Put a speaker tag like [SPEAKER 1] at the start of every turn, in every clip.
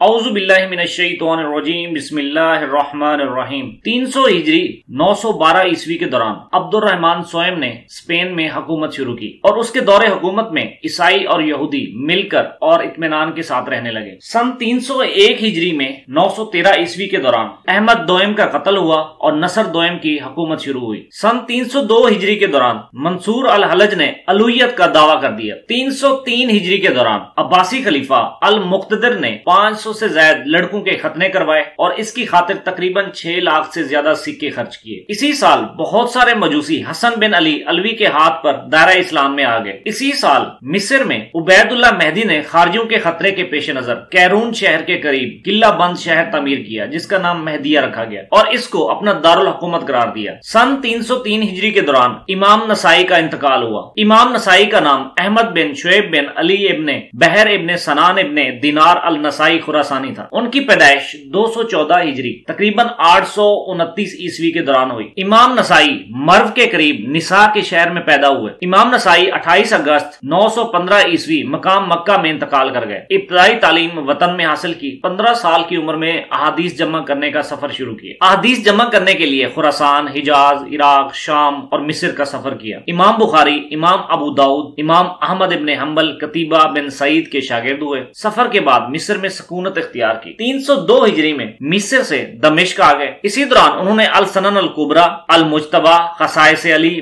[SPEAKER 1] اعوذ باللہ من الشیطان الرجیم بسم اللہ الرحمن الرحیم 300 ہجری 912 عیسوی کے دوران عبد الرحمن سوئم نے اسپین میں حکومت شروع کی اور اس کے دور حکومت میں عیسائی اور یہودی مل کر اور اطمینان کے ساتھ رہنے لگے۔ سن 301 ہجری میں 913 عیسوی کے دوران احمد دوئم کا قتل ہوا اور نصر دوئم کی حکومت شروع ہوئی۔ سن 302 ہجری کے دوران منصور الحلج نے الوہیت کا دعویٰ کر دیا۔ 303 ہجری کے دوران عباسی خلیفہ المقتدر نے 500 سے زائد لڑکوں کے ختنے کروائے اور اس کی خاطر تقریباً 6 لاکھ سے زیادہ سکے خرچ کیے۔ اسی سال بہت سارے مجوسی حسن بن علی علوی کے ہاتھ پر دائرہ اسلام میں آ گئے۔ اسی سال مصر میں عبید اللہ مہدی نے خارجیوں کے خطرے کے پیش نظر کیرون شہر کے قریب قلعہ بند شہر تعمیر کیا جس کا نام مہدیہ رکھا گیا اور اس کو اپنا دارالحکومت قرار دیا۔ سن 303 ہجری کے دوران امام نسائی کا انتقال ہوا۔ امام نسائی کا نام احمد بن شعیب بن علی ابن بحر ابن سنان ابن دینار النسائی خراسانی تھا۔ ان کی پیدائش 214 ہجری تقریباً 829 عیسوی کے دوران ہوئی۔ امام نسائی مرو کے قریب نساء کے شہر میں پیدا ہوئے۔ امام نسائی 28 اگست 915 عیسوی مقام مکہ میں انتقال کر گئے۔ ابتدائی تعلیم وطن میں حاصل کی۔ 15 سال کی عمر میں احادیث جمع کرنے کا سفر شروع کیا۔ احادیث جمع کرنے کے لیے خراسان، حجاز، عراق، شام اور مصر کا سفر کیا۔ امام بخاری، امام ابو داؤد، امام احمد ابن حنبل قتیبہ بن سعید کے شاگرد ہوئے۔ سفر کے بعد مصر میں سکونت اختیار کی۔ 302 ہجری میں مصر سے دمشق آ گئے۔ اسی دوران انہوں نے السنن الکبریٰ، المجتبیٰ، خصائص علی،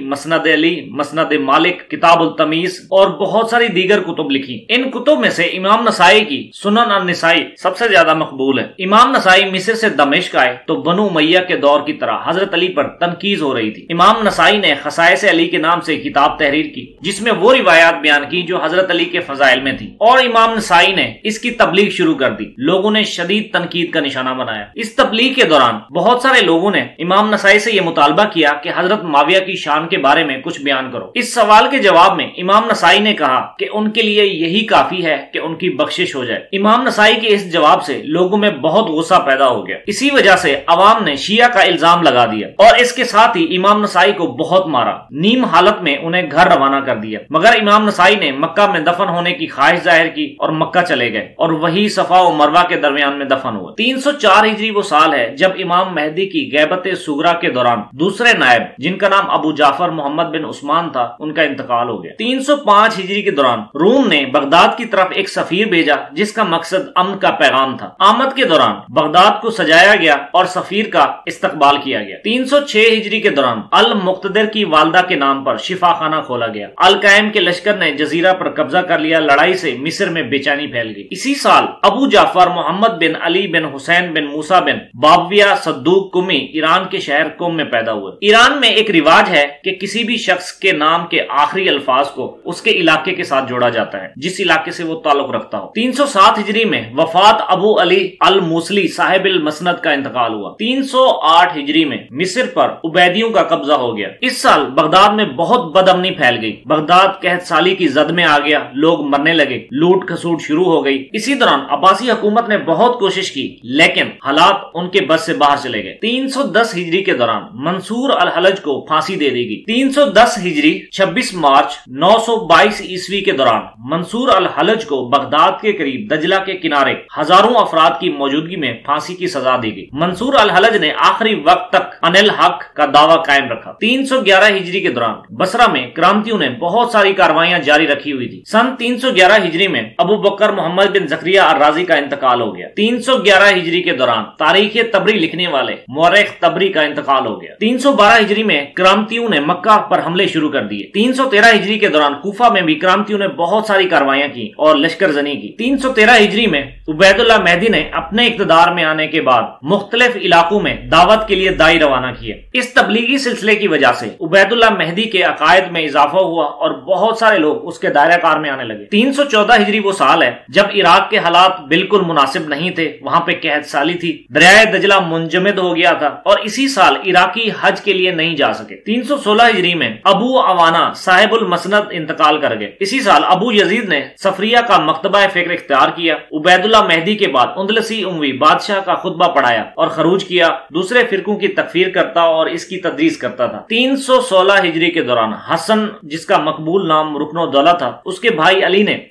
[SPEAKER 1] مسند مالک، کتاب التمیز اور بہت ساری دیگر کتب لکھی۔ ان کتب میں سے امام نسائی کی سنن النسائی سب سے زیادہ مقبول ہے۔ امام نسائی مصر سے دمشق آئے تو بنو امیہ کے دور کی طرح حضرت علی پر تنقید ہو رہی تھی۔ امام نسائی نے خصائص علی کے نام سے کتاب تحریر کی جس میں وہ روایات بیان کی جو حضرت علی کے فضائل میں تھی اور امام نسائی نے اس کی تبلیغ شروع کر دی۔ لوگوں نے شدید تنقید کا نشانہ بنایا۔ اس تبلیغ کے دوران بہت سارے لوگوں نے امام نسائی سے یہ مطالبہ کیا کہ حضرت معاویہ کی شان کے بارے میں کچھ بیان کرو۔ اس سوال کے جواب میں امام نسائی نے کہا کہ ان کے لیے یہی کافی ہے کہ ان کی بخشش ہو جائے۔ امام نسائی کے اس جواب سے لوگوں میں بہت غصہ پیدا ہو گیا۔ اسی وجہ سے عوام نے شیعہ کا الزام لگا دیا اور اس کے ساتھ ہی امام نسائی کو بہت مارا۔ نیم حالت میں انہیں گھر روانہ کر دیا، مگر امام نسائی نے مکہ میں دفن ہونے کی خواہش ظاہر کی اور مکہ چلے گئے اور وہی صفا و مروہ کے درمیان میں دفن ہوئے۔ 304 ہجری وہ سال ہے جب امام مہدی کی غیبت صغریٰ کے دوران دوسرے نائب جن کا نام ابو جعفر محمد بن عثمان تھا ان کا انتقال ہو گیا۔ 305 ہجری کے دوران روم نے بغداد کی طرف ایک سفیر بھیجا جس کا مقصد امن کا پیغام تھا۔ آمد کے دوران بغداد کو سجایا گیا اور سفیر کا استقبال کیا گیا۔ 306 ہجری کے دوران المقتدر کی والدہ کے نام پر شفا خانہ کھولا گیا۔ القائم کے لشکر نے جزیرہ پر قبضہ کر لیا۔ لڑائی سے مصر میں بے چینی پھیل گئی۔ اسی سال ابو جعفر محمد بن علی بن حسین بن موسیٰ بن باویہ صدوق قمی ایران کے شہر قم میں پیدا ہوئے۔ ایران میں ایک رواج ہے کہ کسی بھی شخص کے نام کے آخری الفاظ کو اس کے علاقے کے ساتھ جوڑا جاتا ہے جس علاقے سے وہ تعلق رکھتا ہو۔ 307 ہجری میں وفات ابو علی الموصلی صاحب المسند کا انتقال ہوا۔ 308 ہجری میں مصر پر عبیدیوں کا قبضہ ہو گیا۔ اس سال بغداد میں بہت بدامنی پھیل گئی۔ بغداد قحط سالی کی زد میں آ گیا، لوگ مرنے لگے، لوٹ کھسوٹ شروع ہو گئی۔ اسی دوران عباسی حکومت نے بہت کوشش کی لیکن حالات ان کے بس سے باہر چلے گئے۔ 310 ہجری کے دوران منصور الحلج کو پھانسی دے دی گئی۔ 310 ہجری 26 مارچ 922 عیسوی کے دوران منصور الحلج کو بغداد کے قریب دجلہ کے کنارے ہزاروں افراد کی موجودگی میں پھانسی کی سزا دی گئی۔ منصور الحلج نے آخری وقت تک ان الحق کا دعویٰ قائم رکھا۔ 311 ہجری کے دوران بصرہ میں کرامتیوں نے بہت ساری کاروائیاں جاری رکھی ہوئی تھی۔ سن 311 ہجری میں ابو بکر محمد بن زکریہ الرازی کا انتقال ہو گیا۔ 311 ہجری کے دوران تاریخ تبری لکھنے والے مورخ تبری کا انتقال ہو گیا۔ 312 ہجری میں کرامتیوں نے مکہ پر حملے شروع کر دیے۔ 313 ہجری کے دوران کوفہ میں بھی کرامتیوں نے بہت ساری کاروائیاں کی اور لشکر زنی کی۔ 313 ہجری میں عبید اللہ مہدی نے اپنے اقتدار میں آنے کے بعد مختلف علاقوں میں دعوت کے لیے داعی روانہ کیے۔ اس تبلیغی سلسلے کی وجہ سے عبید اللہ مہدی کے عقائد میں اضافہ ہوا اور بہت سارے لوگ اس کے دائرہ کار میں آنے لگے۔ 314 ہجری وہ سال ہے جب عراق کے حالات بالکل مناسب نہیں تھے، وہاں پہ قحط سالی تھی، دریائے دجلہ منجمد ہو گیا تھا اور اسی سال عراقی حج کے لیے نہیں جا سکے۔ 316 ہجری میں ابو عوانہ صاحب المسند انتقال کر گئے۔ اسی سال ابو یزید نے سفریہ کا مکتبہ فکر اختیار کیا۔ عبید اللہ مہدی کے بعد اندلسی اموی بادشاہ کا خطبہ پڑھایا اور خروج کیا، دوسرے فرقوں کی تکفیر کرتا اور اس کی تدریس کرتا تھا۔ 316 ہجری کے دوران حسن جس کا مقبول نام رکن الدولہ تھا، اس کے بھائی علی نے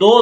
[SPEAKER 1] 2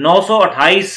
[SPEAKER 1] 928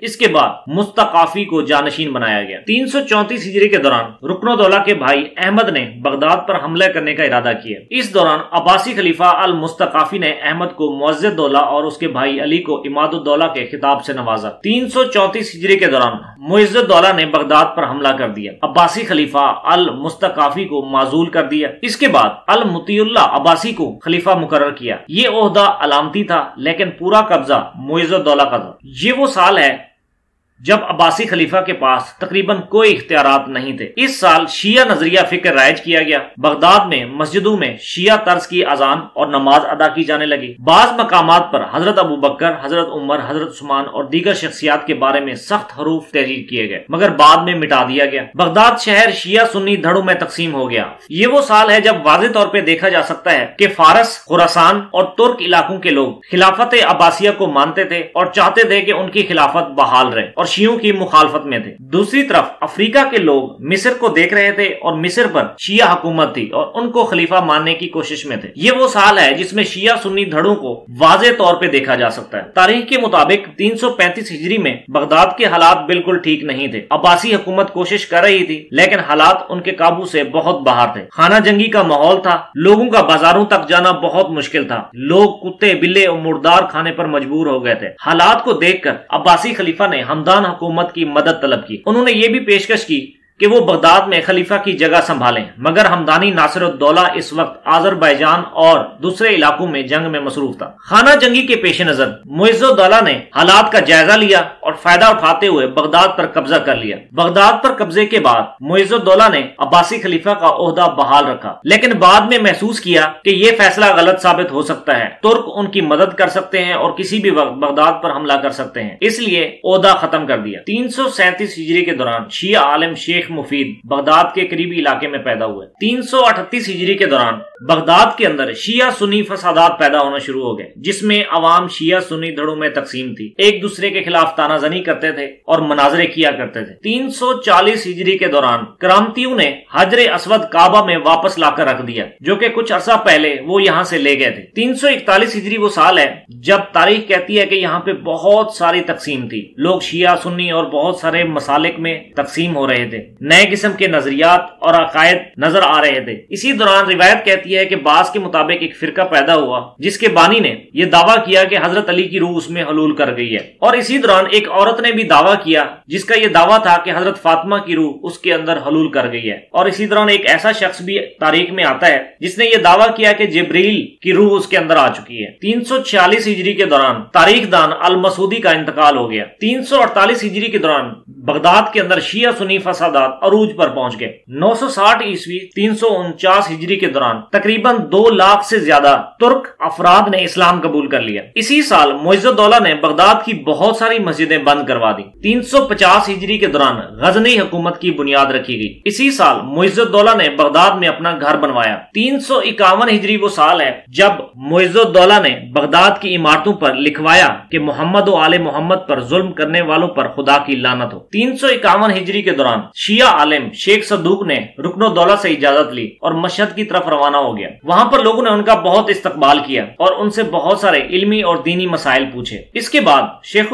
[SPEAKER 1] اس کے بعد مستقافی کو جانشین بنایا گیا۔ 334 ہجری کے دوران رکن الدولہ کے بھائی احمد نے بغداد پر حملہ کرنے کا ارادہ کیا۔ اس دوران عباسی خلیفہ المستقافی نے احمد کو معز الدولہ اور اس کے بھائی علی کو عماد الدولہ کے خطاب سے نوازا۔ 334 ہجری کے دوران معز الدولہ نے بغداد پر حملہ کر دیا، عباسی خلیفہ المستقافی کو معزول کر دیا۔ اس کے بعد المطیع اللہ عباسی کو خلیفہ مقرر کیا۔ یہ عہدہ علامتی تھا لیکن پورا قبضہ معز الدولہ کا تھا۔ یہ وہ سال ہے جب عباسی خلیفہ کے پاس تقریباً کوئی اختیارات نہیں تھے۔ اس سال شیعہ نظریہ فکر رائج کیا گیا۔ بغداد میں مسجدوں میں شیعہ طرز کی اذان اور نماز ادا کی جانے لگی۔ بعض مقامات پر حضرت ابوبکر، حضرت عمر، حضرت عثمان اور دیگر شخصیات کے بارے میں سخت حروف تحریر کیے گئے مگر بعد میں مٹا دیا گیا۔ بغداد شہر شیعہ سنی دھڑوں میں تقسیم ہو گیا۔ یہ وہ سال ہے جب واضح طور پہ دیکھا جا سکتا ہے کہ فارس، خراسان اور ترک علاقوں کے لوگ خلافت عباسیہ کو مانتے تھے اور چاہتے تھے کہ ان کی خلافت بحال رہے اور شیعوں کی مخالفت میں تھے۔ دوسری طرف افریقہ کے لوگ مصر کو دیکھ رہے تھے اور مصر پر شیعہ حکومت تھی اور ان کو خلیفہ ماننے کی کوشش میں تھے۔ یہ وہ سال ہے جس میں شیعہ سنی دھڑوں کو واضح طور پہ دیکھا جا سکتا ہے۔ تاریخ کے مطابق 335 ہجری میں بغداد کے حالات بالکل ٹھیک نہیں تھے۔ عباسی حکومت کوشش کر رہی تھی لیکن حالات ان کے قابو سے بہت باہر تھے۔ خانہ جنگی کا ماحول تھا، لوگوں کا بازاروں تک جانا بہت مشکل تھا، لوگ کتے بلے اور مردار کھانے پر مجبور ہو گئے تھے۔ حالات کو دیکھ کر عباسی خلیفہ نے ہمدان حکومت کی مدد طلب کی۔ انہوں نے یہ بھی پیشکش کی کہ وہ بغداد میں خلیفہ کی جگہ سنبھالیں مگر ہمدانی ناصر الدولہ اس وقت آذربائیجان اور دوسرے علاقوں میں جنگ میں مصروف تھا۔ خانہ جنگی کے پیش نظر معز الدولہ نے حالات کا جائزہ لیا اور فائدہ اٹھاتے ہوئے بغداد پر قبضہ کر لیا۔ بغداد پر قبضے کے بعد معز الدولہ نے عباسی خلیفہ کا عہدہ بحال رکھا لیکن بعد میں محسوس کیا کہ یہ فیصلہ غلط ثابت ہو سکتا ہے۔ ترک ان کی مدد کر سکتے ہیں اور کسی بھی وقت بغداد پر حملہ کر سکتے ہیں، اس لیے عہدہ ختم کر دیا۔ 337 ہجری کے دوران شیعہ عالم شیخ مفید بغداد کے قریبی علاقے میں پیدا ہوئے۔ 338 ہجری کے دوران بغداد کے اندر شیعہ سنی فسادات پیدا ہونا شروع ہو گئے جس میں عوام شیعہ سنی دھڑوں میں تقسیم تھی، ایک دوسرے کے خلاف تانہ زنی کرتے تھے اور مناظرے کیا کرتے تھے۔ 340 ہجری کے دوران کرامتیوں نے حجر اسود کعبہ میں واپس لا کر رکھ دیا جو کہ کچھ عرصہ پہلے وہ یہاں سے لے گئے تھے۔ 341 ہجری وہ سال ہے جب تاریخ کہتی ہے کہ یہاں پہ بہت ساری تقسیم تھی، لوگ شیعہ سنی اور بہت سارے مسالک میں تقسیم ہو رہے تھے، نئے قسم کے نظریات اور عقائد نظر آ رہے تھے۔ اسی دوران روایت کہتی ہے کہ بعض کے مطابق ایک فرقہ پیدا ہوا جس کے بانی نے یہ دعویٰ کیا کہ حضرت علی کی روح اس میں حلول کر گئی ہے، اور اسی دوران ایک عورت نے بھی دعویٰ کیا جس کا یہ دعویٰ تھا کہ حضرت فاطمہ کی روح اس کے اندر حلول کر گئی ہے، اور اسی دوران ایک ایسا شخص بھی تاریخ میں آتا ہے جس نے یہ دعویٰ کیا کہ جبریل کی روح اس کے اندر آ چکی ہے۔ 346 ہجری کے دوران تاریخ دان المسعودی کا انتقال ہو گیا۔ 348 ہجری کے دوران بغداد کے اندر شیعہ سنی فسادات عروج پر پہنچ گئے۔ 960 عیسوی 349 ہجری کے دوران تقریباً 2 لاکھ سے زیادہ ترک افراد نے اسلام قبول کر لیا۔ اسی سال معز الدولہ نے بغداد کی بہت ساری مسجدیں بند کروا دی۔ 350 ہجری کے دوران غزنی حکومت کی بنیاد رکھی گئی۔ اسی سال معز الدولہ نے بغداد میں اپنا گھر بنوایا۔ 351 ہجری وہ سال ہے جب معز الدولہ نے بغداد کی عمارتوں پر لکھوایا کہ محمد و آل محمد پر ظلم کرنے والوں پر خدا کی لعنت ہو۔ 351 ہجری کے دوران شیعہ عالم شیخ صدوق نے رکن الدولہ سے اجازت لی اور مشہد کی طرف روانہ ہو گیا۔ وہاں پر لوگوں نے ان کا بہت استقبال کیا اور ان سے بہت سارے علمی اور دینی مسائل پوچھے۔ اس کے بعد شیخ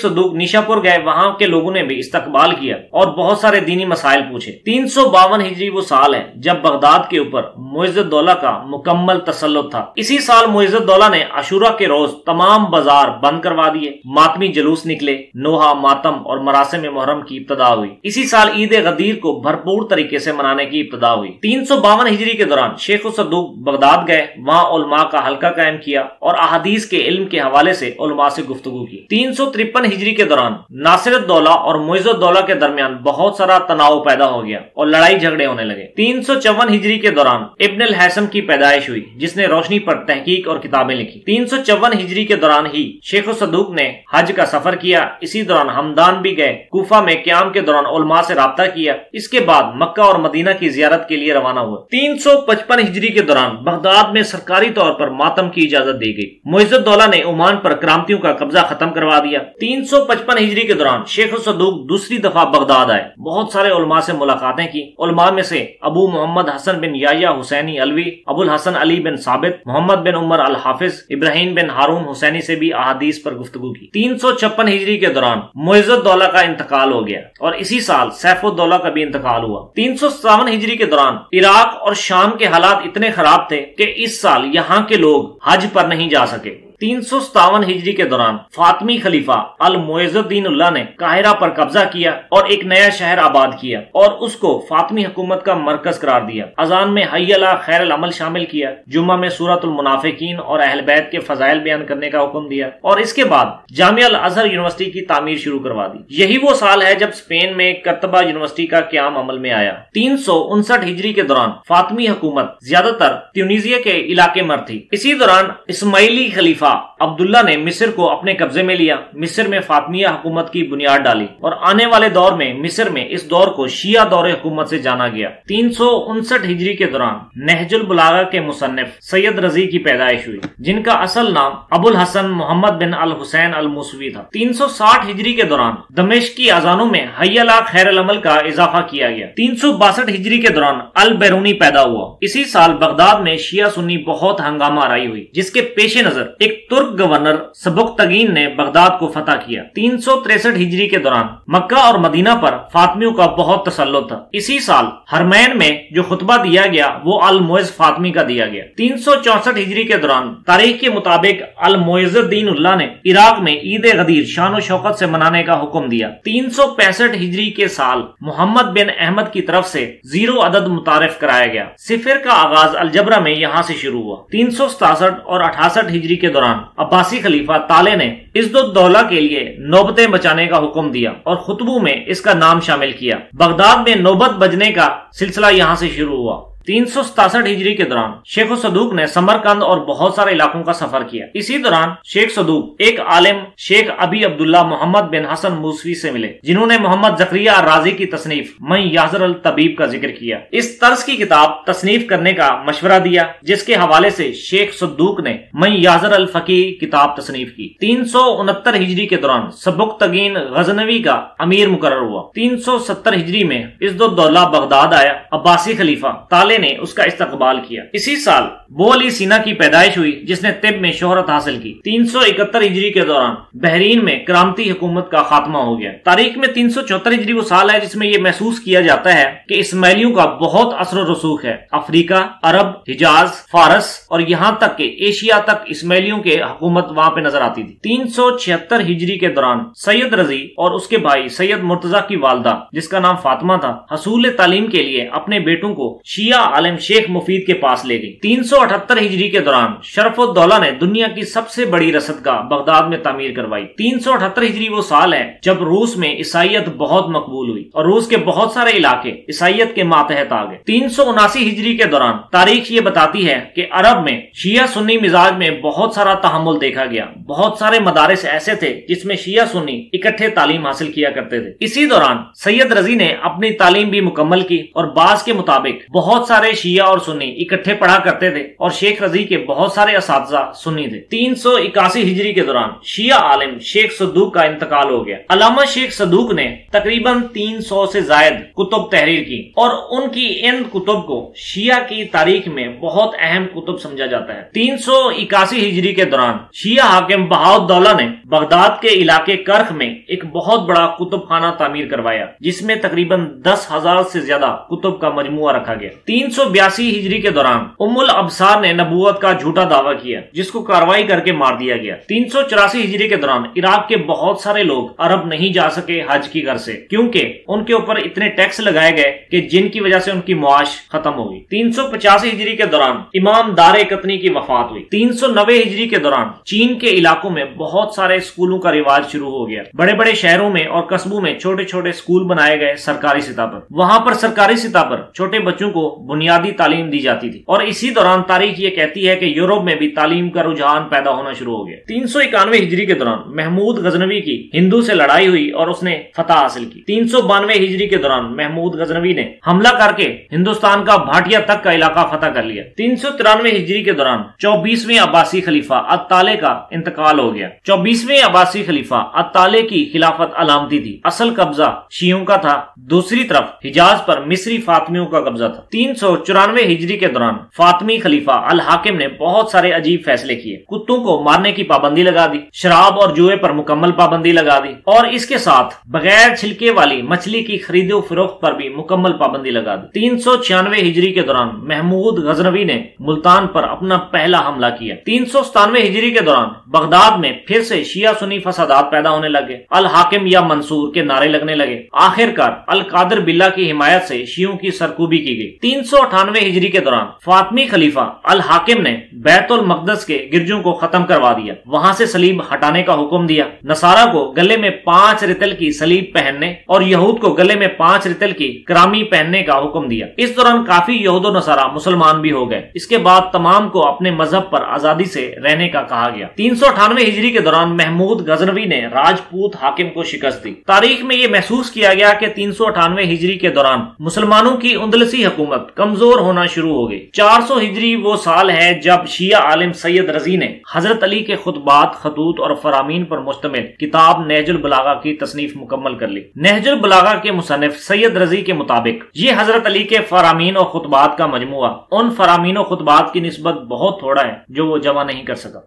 [SPEAKER 1] صدوق نیشا پور گئے، وہاں کے لوگوں نے بھی استقبال کیا اور بہت سارے دینی مسائل پوچھے۔ 352 ہجری وہ سال ہے جب بغداد کے اوپر معز الدولہ کا مکمل تسلط تھا۔ اسی سال معز الدولہ نے عاشورہ کے روز تمام بازار بند کروا دیے، ماتمی جلوس نکلے، نوحہ، ماتم اور مراسم محرم کی ابتدا ہوئی۔ اسی سال عید غدیر کو بھرپور طریقے سے منانے کی ابتدا ہوئی۔ 352 ہجری کے دوران شیخ صدوق بغداد گئے، وہاں علماء کا حلقہ قائم کیا اور احادیث کے علم کے حوالے سے علماء سے گفتگو کی۔ 353 ہجری کے دوران ناصر الدولہ اور معز الدولہ کے درمیان بہت سارا تناؤ پیدا ہو گیا اور لڑائی جھگڑے ہونے لگے۔ 354 ہجری کے دوران ابن الحیثم کی پیدائش ہوئی جس نے روشنی پر تحقیق اور کتابیں لکھی۔ 354 ہجری کے دوران ہی شیخ صدوق نے حج کا سفر کیا۔ اسی دوران ہمدان بھی گئے۔ کوفہ میں قیام کے دوران دوران علماء سے رابطہ کیا۔ اس کے بعد مکہ اور مدینہ کی زیارت کے لیے روانہ ہوا۔ 355 ہجری کے دوران بغداد میں سرکاری طور پر ماتم کی اجازت دی گئی۔ معز الدولہ نے عمان پر کرامتیوں کا قبضہ ختم کروا دیا۔ 355 ہجری کے دوران شیخ الصدوق دوسری دفعہ بغداد آئے، بہت سارے علماء سے ملاقاتیں کی۔ علماء میں سے ابو محمد حسن بن یحییٰ حسینی علوی، ابو الحسن علی بن ثابت، محمد بن عمر الحافظ، ابراہیم بن ہارون حسینی سے بھی احادیث پر گفتگو کی۔ 356 ہجری کے دوران معز الدولہ کا انتقال ہو گیا اور اسی سال سیف الدولہ کا بھی انتقال ہوا۔ 357 ہجری کے دوران عراق اور شام کے حالات اتنے خراب تھے کہ اس سال یہاں کے لوگ حج پر نہیں جا سکے۔ 357 ہجری کے دوران فاطمی خلیفہ المعز الدین اللہ نے قاہرہ پر قبضہ کیا اور ایک نیا شہر آباد کیا اور اس کو فاطمی حکومت کا مرکز قرار دیا۔ اذان میں حی علی خیر العمل شامل کیا، جمعہ میں سورۃ المنافقین اور اہل بیت کے فضائل بیان کرنے کا حکم دیا اور اس کے بعد جامعہ الازہر یونیورسٹی کی تعمیر شروع کروا دی۔ یہی وہ سال ہے جب اسپین میں قرطبہ یونیورسٹی کا قیام عمل میں آیا۔ 359 ہجری کے دوران فاطمی حکومت زیادہ تر تیونیزیا کے علاقے میں تھی۔ اسی دوران اسماعیلی خلیفہ عبداللہ نے مصر کو اپنے قبضے میں لیا، مصر میں فاطمیہ حکومت کی بنیاد ڈالی اور آنے والے دور میں مصر میں اس دور کو شیعہ دور حکومت سے جانا گیا۔ 359 ہجری کے دوران نہج البلاغہ کے مصنف سید رضی کی پیدائش ہوئی، جن کا اصل نام ابو الحسن محمد بن الحسین الموسوی تھا۔ 360 ہجری کے دوران دمشق کی اذانوں میں حی علی خیر العمل کا اضافہ کیا گیا۔ 362 ہجری کے دوران البیرونی پیدا ہوا۔ اسی سال بغداد میں شیعہ سنی بہت ہنگامہ آرائی ہوئی، جس کے پیش نظر ایک ترک گورنر سبکتگین نے بغداد کو فتح کیا۔ 363 ہجری کے دوران مکہ اور مدینہ پر فاطمیوں کا بہت تسلط تھا۔ اسی سال حرمین میں جو خطبہ دیا گیا وہ المعز فاطمی کا دیا گیا۔ 364 ہجری کے دوران تاریخ کے مطابق المعز الدین اللہ نے عراق میں عید غدیر شان و شوکت سے منانے کا حکم دیا۔ 365 ہجری کے سال محمد بن احمد کی طرف سے 0 عدد متعارف کرایا گیا۔ صفر کا آغاز الجبرہ میں یہاں سے شروع ہوا۔ 367 اور 68 ہجری کے دوران عباسی خلیفہ طالع نے عزت الدولہ کے لیے نوبتیں بچانے کا حکم دیا اور خطبوں میں اس کا نام شامل کیا۔ بغداد میں نوبت بجنے کا سلسلہ یہاں سے شروع ہوا۔ 367 ہجری کے دوران شیخ الصدوق نے سمرقند اور بہت سارے علاقوں کا سفر کیا۔ اسی دوران شیخ صدوق ایک عالم شیخ ابی عبداللہ محمد بن حسن موسوی سے ملے، جنہوں نے محمد زکریا الرازی کی تصنیف من یحذر الطبیب کا ذکر کیا۔ اس طرز کی کتاب تصنیف کرنے کا مشورہ دیا، جس کے حوالے سے شیخ صدوق نے من یحذر الفقیہ کتاب تصنیف کی۔ 369 ہجری کے دوران سبکتگین غزنوی کا امیر مقرر ہوا۔ 370 ہجری میں عزت الدولہ بغداد آیا۔ عباسی خلیفہ طالع نے اس کا استقبال کیا۔ اسی سال بو علی سینا کی پیدائش ہوئی، جس نے طب میں شہرت حاصل کی۔ 371 ہجری کے دوران بحرین میں کرامتی حکومت کا خاتمہ ہو گیا۔ تاریخ میں 374 ہجری وہ سال ہے جس میں یہ محسوس کیا جاتا ہے کہ اسماعیلیوں کا بہت اثر و رسوخ ہے۔ افریقہ، عرب، حجاز، فارس اور یہاں تک کہ ایشیا تک اسماعیلیوں کے حکومت وہاں پہ نظر آتی تھی۔ 376 ہجری کے دوران سید رضی اور اس کے بھائی سید مرتضی کی والدہ، جس کا نام فاطمہ تھا، حصول تعلیم کے لیے اپنے بیٹوں کو شیعہ عالم شیخ مفید کے پاس لے گئی۔ 378 ہجری کے دوران شرف الدولہ نے دنیا کی سب سے بڑی رصدگاہ بغداد میں تعمیر کروائی۔ 378 ہجری وہ سال ہے جب روس میں عیسائیت بہت مقبول ہوئی اور روس کے بہت سارے علاقے عیسائیت کے ماتحت آ گئے۔ 379 ہجری کے دوران تاریخ یہ بتاتی ہے کہ عرب میں شیعہ سنی مزاج میں بہت سارا تحمل دیکھا گیا۔ بہت سارے مدارس ایسے تھے جس میں شیعہ سنی اکٹھے تعلیم حاصل کیا کرتے تھے۔ اسی دوران سید رضی نے اپنی تعلیم بھی مکمل کی اور بعض کے مطابق بہت سارے شیعہ اور سنی اکٹھے پڑھا کرتے تھے اور شیخ رضی کے بہت سارے اساتذہ سنی تھے۔ 381 ہجری کے دوران شیعہ عالم شیخ صدوق کا انتقال ہو گیا۔ علامہ شیخ صدوق نے تقریباً 300 سے زائد کتب تحریر کی اور ان کی ان کتب کو شیعہ کی تاریخ میں بہت اہم کتب سمجھا جاتا ہے۔ 381 ہجری کے دوران شیعہ حاکم بہاؤالدولہ نے بغداد کے علاقے کرخ میں ایک بہت بڑا کتب خانہ تعمیر کروایا، جس میں تقریباً 10,000 سے زیادہ کتب کا مجموعہ رکھا گیا۔ 382 ہجری کے دوران ام الابصار نے نبوت کا جھوٹا دعویٰ کیا، جس کو کارروائی کر کے مار دیا گیا۔ 384 ہجری کے دوران عراق کے بہت سارے لوگ عرب نہیں جا سکے حج کی غرض سے، کیونکہ ان کے اوپر اتنے ٹیکس لگائے گئے کہ جن کی وجہ سے ان کی معاش ختم ہو گئی۔ 385 ہجری کے دوران امام دار قطنی کی وفات ہوئی۔ 390 ہجری کے دوران چین کے علاقوں میں بہت سارے اسکولوں کا رواج شروع ہو گیا۔ بڑے بڑے شہروں میں اور قصبوں میں چھوٹے چھوٹے اسکول بنائے گئے سرکاری سطح پر۔ وہاں پر سرکاری سطح پر چھوٹے بچوں کو بنیادی تعلیم دی جاتی تھی، اور اسی دوران تاریخ یہ کہتی ہے کہ یورپ میں بھی تعلیم کا رجحان پیدا ہونا شروع ہو گیا۔ 391 ہجری کے دوران محمود غزنوی کی ہندو سے لڑائی ہوئی اور اس نے فتح حاصل کی۔ 392 ہجری کے دوران محمود غزنوی نے حملہ کر کے ہندوستان کا بھاٹیا تک کا علاقہ فتح کر لیا۔ 393 ہجری کے دوران 24ویں عباسی خلیفہ الطالع کا انتقال ہو گیا۔ 24ویں عباسی خلیفہ الطالع کی خلافت علامتی تھی، اصل قبضہ شیعوں کا تھا، دوسری طرف حجاز پر مصری فاطمیوں کا قبضہ تھا۔ 394 ہجری کے دوران فاطمی خلیفہ الحاکم نے بہت سارے عجیب فیصلے کیے۔ کتوں کو مارنے کی پابندی لگا دی، شراب اور جوئے پر مکمل پابندی لگا دی، اور اس کے ساتھ بغیر چھلکے والی مچھلی کی خرید و فروخت پر بھی مکمل پابندی لگا دی۔ 396 ہجری کے دوران محمود غزنوی نے ملتان پر اپنا پہلا حملہ کیا۔ 397 ہجری کے دوران بغداد میں پھر سے شیعہ سنی فسادات پیدا ہونے لگے، الحاکم یا منصور کے نعرے لگنے لگے۔ آخر کار القادر باللہ کی حمایت سے شیعوں کی سرکوبی کی گئی۔ 398 ہجری کے دوران فاطمی خلیفہ الحاکم نے بیت المقدس کے گرجوں کو ختم کروا دیا، وہاں سے صلیب ہٹانے کا حکم دیا، نصارہ کو گلے میں 5 رتل کی صلیب پہننے اور یہود کو گلے میں 5 رتل کی کرامی پہننے کا حکم دیا۔ اس دوران کافی یہود و نصارہ مسلمان بھی ہو گئے۔ اس کے بعد تمام کو اپنے مذہب پر آزادی سے رہنے کا کہا گیا۔ 398 ہجری کے دوران محمود غزنوی نے راجپوت حاکم کو شکست دی۔ تاریخ میں یہ محسوس کیا گیا کہ 398 ہجری کے دوران مسلمانوں کی اندلسی حکومت کمزور ہونا شروع ہو گئی۔ 400 ہجری وہ سال ہے جب شیعہ عالم سید رضی نے حضرت علی کے خطبات، خطوط اور فرامین پر مشتمل کتاب نہج البلاغہ کی تصنیف مکمل کر لی۔ نہج البلاغہ کے مصنف سید رضی کے مطابق یہ حضرت علی کے فرامین اور خطبات کا مجموعہ ان فرامین و خطبات کی نسبت بہت تھوڑا ہے جو وہ جمع نہیں کر سکا۔